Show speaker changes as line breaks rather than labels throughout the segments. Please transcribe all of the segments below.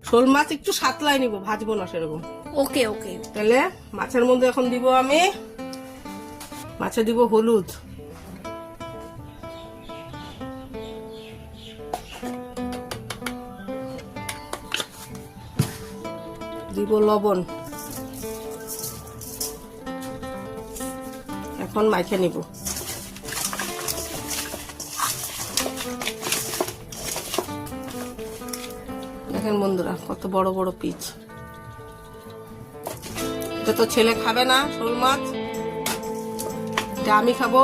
শোল মাছ একটু সাতলাই নিব, ভাজবো না সেরকম।
ওকে ওকে।
তাহলে মাছের মধ্যে এখন দিব আমি, মাছে দিব হলুদ, দিব লবণ, এখন মাখে নিব। দেখেন বন্ধুরা কত বড় বড় পিস। এটা তো ছেলে খাবে না শোল মাছ, এটা আমি খাবো।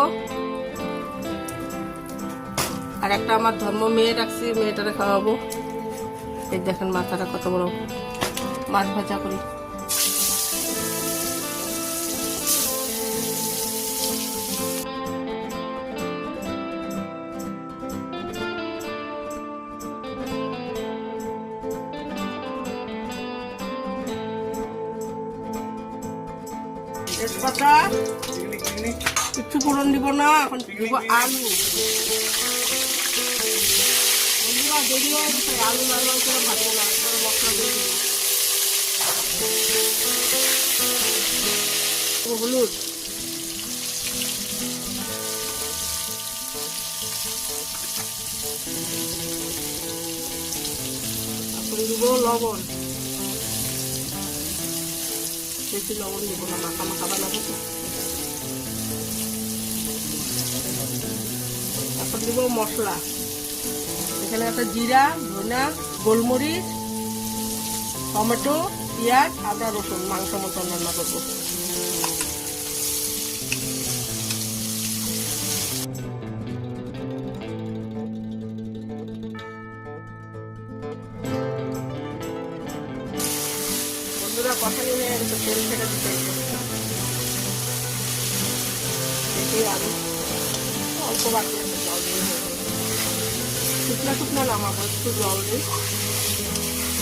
আর একটা আমার ধর্ম মেয়ে রাখছি, মেয়েটারে খাওয়াবো। এই দেখেন মাথাটা কত বড়, মাছ ভাজা করি। তেজপাতা, একটু ফোড়ন দিব না, এখন দিব আলু। বন্ধুরা দেরি হয়ে গেছে, আলু লাল লাল করে ভাজবো না, মশলা দিয়ে দিব। হলুদ, তারপরে দিব লবণ। বেশি লবণ দিব না, মাখা মাখা বানাবো তো। তারপর দিব মশলা, এখানে একটা জিরা, ধনিয়া, গোলমরিচ, টমেটো, পেঁয়াজ, আদা, রসুন, মাংস মতন রান্না করবো। বন্ধুরা কষানি হয়ে গেছে, তেল ছেড়ে দিতে আলু অল্প বাকি আছে, জল দিয়ে শুকনা শুকনা নামাবো, একটু জল দিই।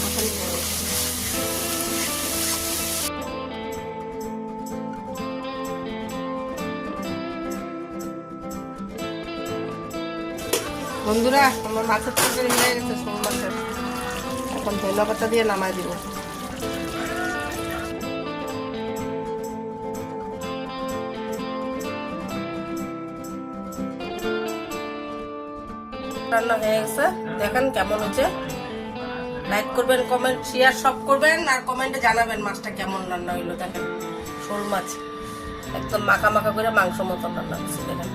কষানি হয়ে গেছে। বন্ধুরা আমার মাছের তরকারি হয়ে গেছে, শোল মাছের। এখন ধনিয়া পাতা দিয়ে নামাই দিব। রান্না হয়ে গেছে, দেখেন কেমন হচ্ছে। লাইক করবেন, কমেন্ট, শেয়ার সব করবেন, আর কমেন্টে জানাবেন মাছটা কেমন রান্না হইলো। দেখেন শোল মাছ একদম মাখা মাখা করে মাংস মতন রান্না হচ্ছে, দেখেন।